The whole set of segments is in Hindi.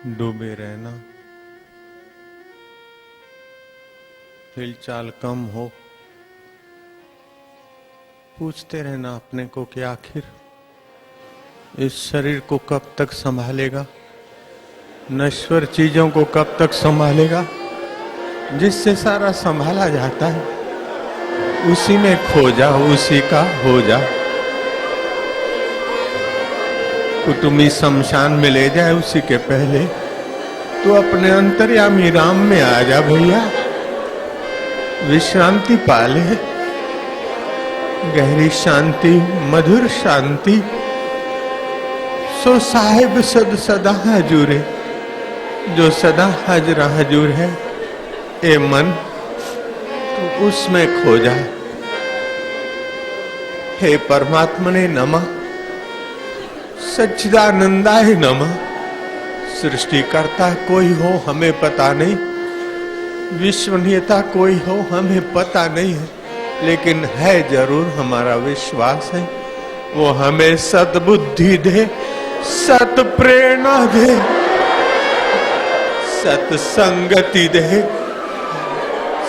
डूबे रहना, हिलचाल कम हो, पूछते रहना अपने को कि आखिर इस शरीर को कब तक संभालेगा, नश्वर चीजों को कब तक संभालेगा। जिससे सारा संभाला जाता है उसी में खो जा, उसी का हो जा। कुटुंबी शमशान में ले जाए उसी के पहले तो अपने अंतर्यामी राम में आ जा भैया। विश्रांति पाले, गहरी शांति, मधुर शांति। सो साहिब सद सदा हजूरे, जो सदा हाजरा हजूर है। ए मन तो उसमें खो जा। हे परमात्मने नमः, सच्चिदानंदाय नमः। सृष्टिकर्ता कोई हो हमें पता नहीं, विश्वनीयता कोई हो हमें पता नहीं है, लेकिन है जरूर हमारा विश्वास है। वो हमें सद्बुद्धि दे, सत प्रेरणा दे, सत्संगति दे,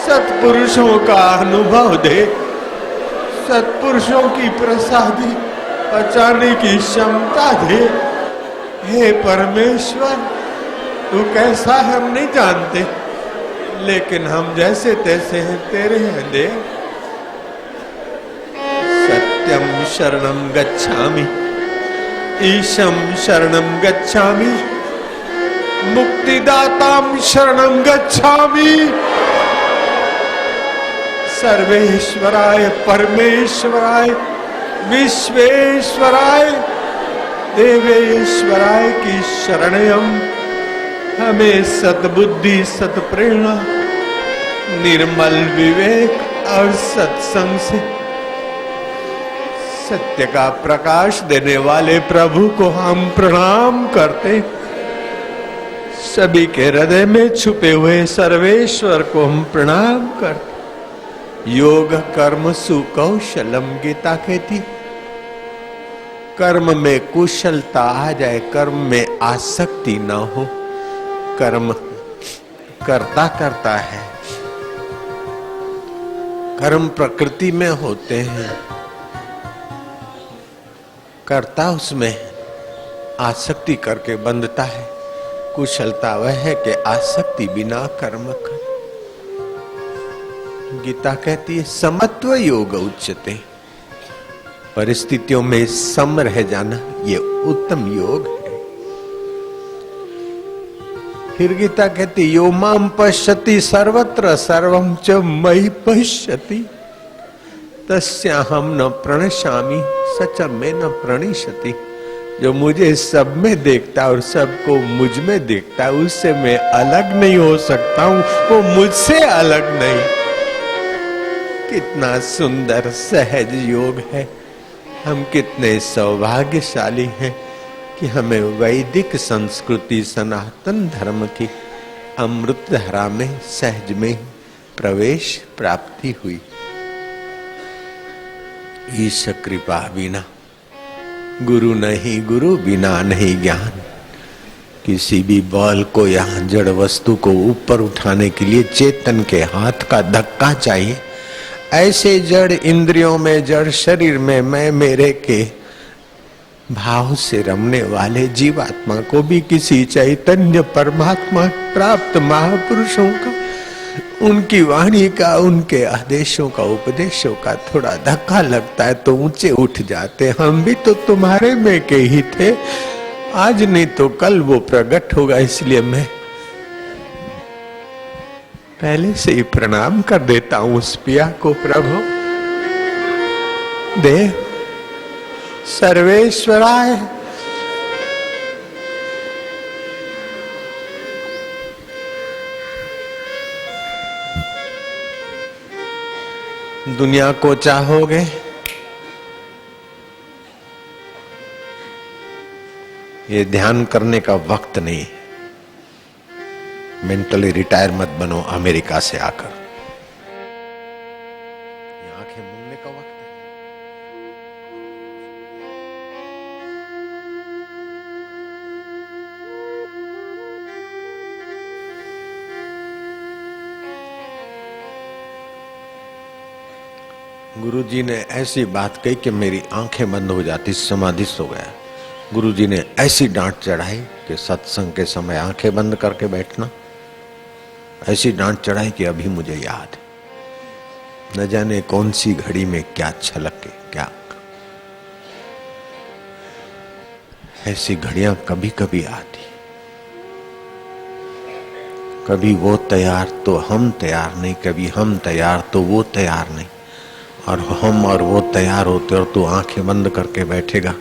सत्पुरुषों का अनुभव दे, सत्पुरुषों की प्रसादी पचाने की क्षमता दे। हे परमेश्वर, तू कैसा है हम नहीं जानते, लेकिन हम जैसे तैसे हैं तेरे हैं दे। सत्यम शरणम गच्छामि, ईशम शरणम गच्छामि, मुक्तिदाताम शरणम गच्छामि। सर्वेश्वराय परमेश्वराय विश्वेश्वराय देवेश्वराय की शरणयम। हमें सद्बुद्धि, सत्प्रेरणा, निर्मल विवेक और सत्संग से सत्य का प्रकाश देने वाले प्रभु को हम प्रणाम करते। सभी के हृदय में छुपे हुए सर्वेश्वर को हम प्रणाम करते। योग कर्म सुकौशलम, गीता कहती कर्म में कुशलता आ जाए, कर्म में आसक्ति न हो। कर्म करता करता है, कर्म प्रकृति में होते हैं, करता उसमें आसक्ति करके बंधता है। कुशलता वह है कि आसक्ति बिना कर्म कर। गीता कहती है समत्व योग उच्यते, परिस्थितियों में सम रह जाना ये उत्तम योग है। फिर गीता कहती यो माम पश्यति सर्वत्र सर्वं च मयि पश्यति, तस्याहं न प्रणश्यामि सच में न प्रणिशति। जो मुझे सब में देखता और सबको मुझ में देखता, उससे मैं अलग नहीं हो सकता हूं, वो मुझसे अलग नहीं। कितना सुंदर सहज योग है। हम कितने सौभाग्यशाली हैं कि हमें वैदिक संस्कृति सनातन धर्म की अमृत धारा में सहज में प्रवेश प्राप्ति हुई। ईश कृपा बिना गुरु नहीं, गुरु बिना नहीं ज्ञान। किसी भी बल को या जड़ वस्तु को ऊपर उठाने के लिए चेतन के हाथ का धक्का चाहिए। ऐसे जड़ इंद्रियों में, जड़ शरीर में मैं मेरे के भाव से रमने वाले जीवात्मा को भी किसी चैतन्य परमात्मा प्राप्त महापुरुषों का, उनकी वाणी का, उनके आदेशों का, उपदेशों का थोड़ा धक्का लगता है तो ऊंचे उठ जाते। हम भी तो तुम्हारे में के ही थे, आज नहीं तो कल वो प्रकट होगा। इसलिए मैं पहले से ही प्रणाम कर देता हूं उस पिया को। प्रभु दे सर्वेश्वराय दुनिया को चाहोगे ये ध्यान करने का वक्त नहीं। मेंटली रिटायर मत बनो अमेरिका से आकर। आंखें मूंदने का वक्त है। गुरुजी ने ऐसी बात कही कि मेरी आंखें बंद हो जाती, समाधिस्थ हो गया। गुरुजी ने ऐसी डांट चढ़ाई कि सत्संग के समय आंखें बंद करके बैठना, ऐसी डांट चढ़ाई कि अभी मुझे याद है। न जाने कौन सी घड़ी में क्या छलके, क्या ऐसी घड़ियां कभी कभी आती। कभी वो तैयार तो हम तैयार नहीं, कभी हम तैयार तो वो तैयार नहीं, और हम और वो तैयार होते और तू आंखें बंद करके बैठेगा।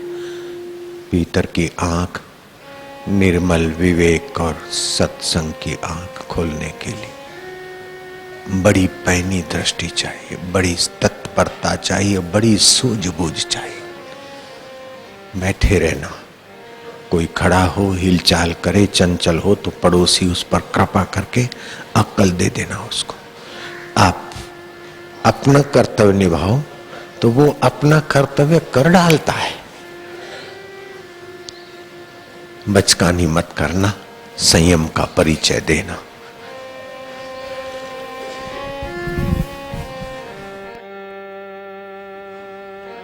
भीतर की आंख निर्मल विवेक और सत्संग की आंख खोलने के लिए बड़ी पैनी दृष्टि चाहिए, बड़ी तत्परता चाहिए, बड़ी सूझबूझ चाहिए। बैठे रहना, कोई खड़ा हो हिलचाल करे चंचल हो तो पड़ोसी उस पर कृपा करके अक्ल दे देना उसको। आप अपना कर्तव्य निभाओ तो वो अपना कर्तव्य कर डालता है। बचकानी मत करना, संयम का परिचय देना।